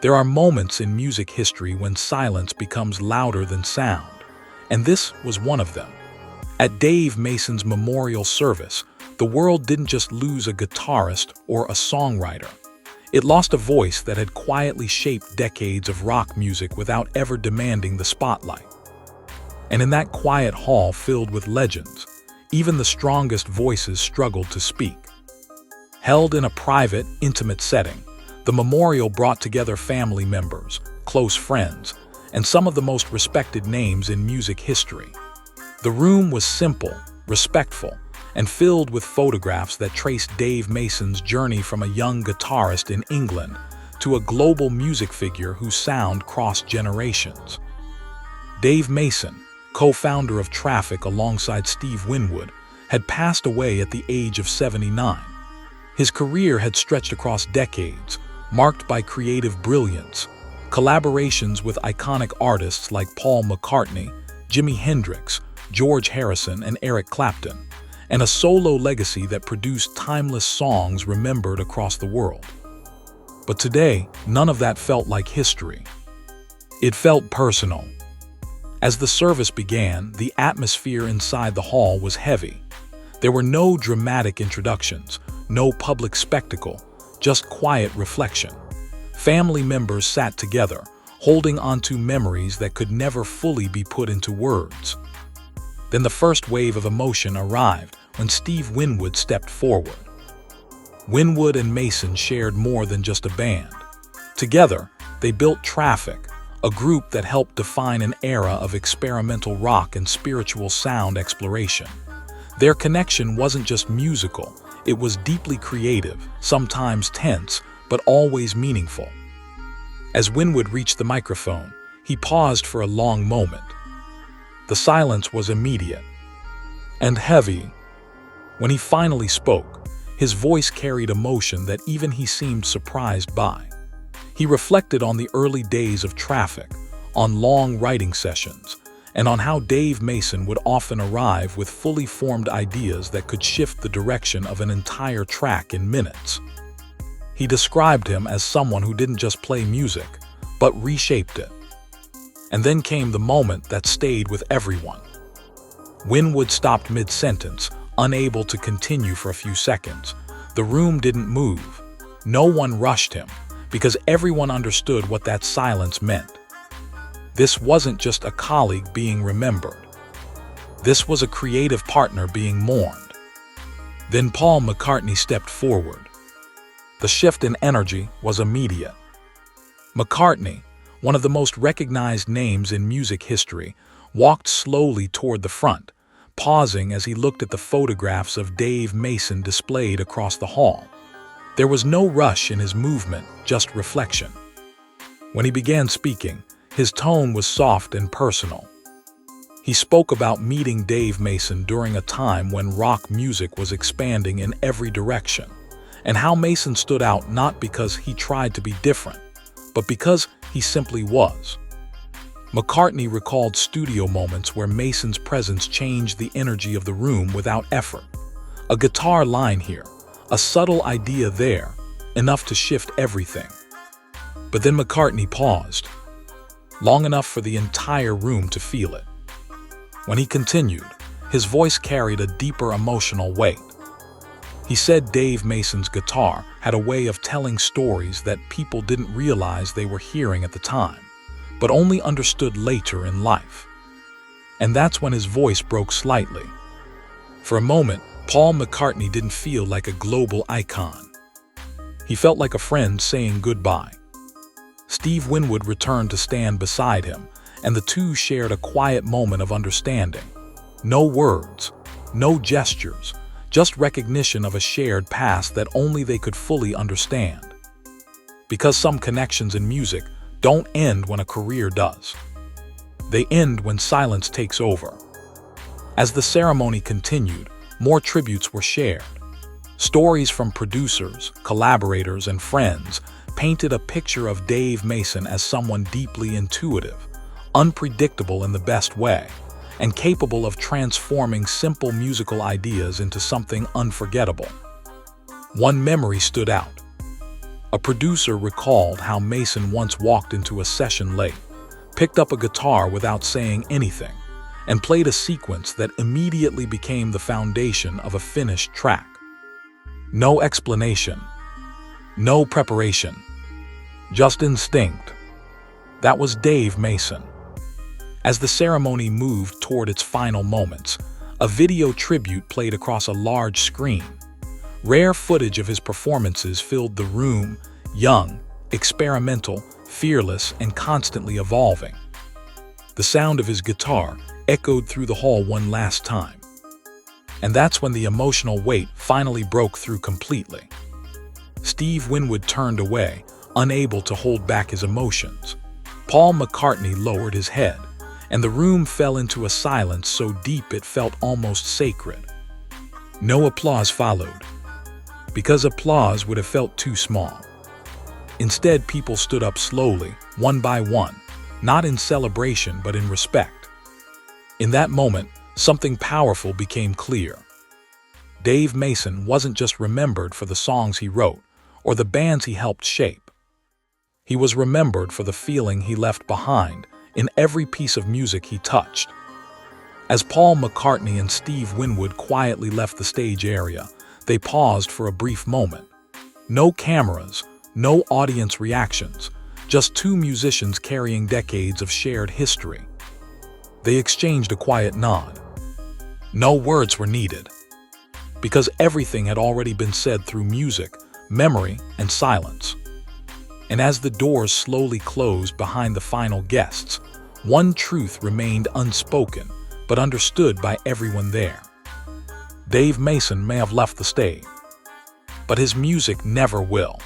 There are moments in music history when silence becomes louder than sound, and this was one of them. At Dave Mason's memorial service, the world didn't just lose a guitarist or a songwriter. It lost a voice that had quietly shaped decades of rock music without ever demanding the spotlight. And in that quiet hall filled with legends, even the strongest voices struggled to speak. Held in a private, intimate setting, the memorial brought together family members, close friends, and some of the most respected names in music history. The room was simple, respectful, and filled with photographs that traced Dave Mason's journey from a young guitarist in England to a global music figure whose sound crossed generations. Dave Mason, co-founder of Traffic alongside Steve Winwood, had passed away at the age of 79. His career had stretched across decades, marked by creative brilliance, collaborations with iconic artists like Paul McCartney, Jimi Hendrix, George Harrison, and Eric Clapton, and a solo legacy that produced timeless songs remembered across the world. But today, none of that felt like history. It felt personal. As the service began, the atmosphere inside the hall was heavy. There were no dramatic introductions, no public spectacle, just quiet reflection. Family members sat together, holding onto memories that could never fully be put into words. Then the first wave of emotion arrived when Steve Winwood stepped forward. Winwood and Mason shared more than just a band. Together, they built Traffic, a group that helped define an era of experimental rock and spiritual sound exploration. Their connection wasn't just musical, it was deeply creative, sometimes tense, but always meaningful. As Winwood reached the microphone, he paused for a long moment. The silence was immediate and heavy. When he finally spoke, his voice carried emotion that even he seemed surprised by. He reflected on the early days of Traffic, on long writing sessions, and on how Dave Mason would often arrive with fully formed ideas that could shift the direction of an entire track in minutes. He described him as someone who didn't just play music, but reshaped it. And then came the moment that stayed with everyone. Winwood stopped mid-sentence, unable to continue for a few seconds. The room didn't move. No one rushed him, because everyone understood what that silence meant. This wasn't just a colleague being remembered. This was a creative partner being mourned. Then Paul McCartney stepped forward. The shift in energy was immediate. McCartney, one of the most recognized names in music history, walked slowly toward the front, pausing as he looked at the photographs of Dave Mason displayed across the hall. There was no rush in his movement, just reflection. When he began speaking, his tone was soft and personal. He spoke about meeting Dave Mason during a time when rock music was expanding in every direction, and how Mason stood out not because he tried to be different, but because he simply was. McCartney recalled studio moments where Mason's presence changed the energy of the room without effort. A guitar line here, a subtle idea there, enough to shift everything. But then McCartney paused, long enough for the entire room to feel it. When he continued, his voice carried a deeper emotional weight. He said Dave Mason's guitar had a way of telling stories that people didn't realize they were hearing at the time, but only understood later in life. And that's when his voice broke slightly. For a moment, Paul McCartney didn't feel like a global icon. He felt like a friend saying goodbye. Steve Winwood returned to stand beside him, and the two shared a quiet moment of understanding. No words, no gestures, just recognition of a shared past that only they could fully understand. Because some connections in music don't end when a career does. They end when silence takes over. As the ceremony continued, more tributes were shared. Stories from producers, collaborators, and friends painted a picture of Dave Mason as someone deeply intuitive, unpredictable in the best way, and capable of transforming simple musical ideas into something unforgettable. One memory stood out. A producer recalled how Mason once walked into a session late, picked up a guitar without saying anything, and played a sequence that immediately became the foundation of a finished track. No explanation, no preparation, just instinct. That was Dave Mason. As the ceremony moved toward its final moments, a video tribute played across a large screen. Rare footage of his performances filled the room, young, experimental, fearless, and constantly evolving. The sound of his guitar echoed through the hall one last time. And that's when the emotional weight finally broke through completely. Steve Winwood turned away, unable to hold back his emotions. Paul McCartney lowered his head, and the room fell into a silence so deep it felt almost sacred. No applause followed, because applause would have felt too small. Instead, people stood up slowly, one by one, not in celebration but in respect. In that moment, something powerful became clear. Dave Mason wasn't just remembered for the songs he wrote or the bands he helped shape. He was remembered for the feeling he left behind in every piece of music he touched. As Paul McCartney and Steve Winwood quietly left the stage area, they paused for a brief moment. No cameras, no audience reactions, just two musicians carrying decades of shared history. They exchanged a quiet nod. No words were needed, because everything had already been said through music, memory, and silence. And as the doors slowly closed behind the final guests, one truth remained unspoken, but understood by everyone there. Dave Mason may have left the stage, but his music never will.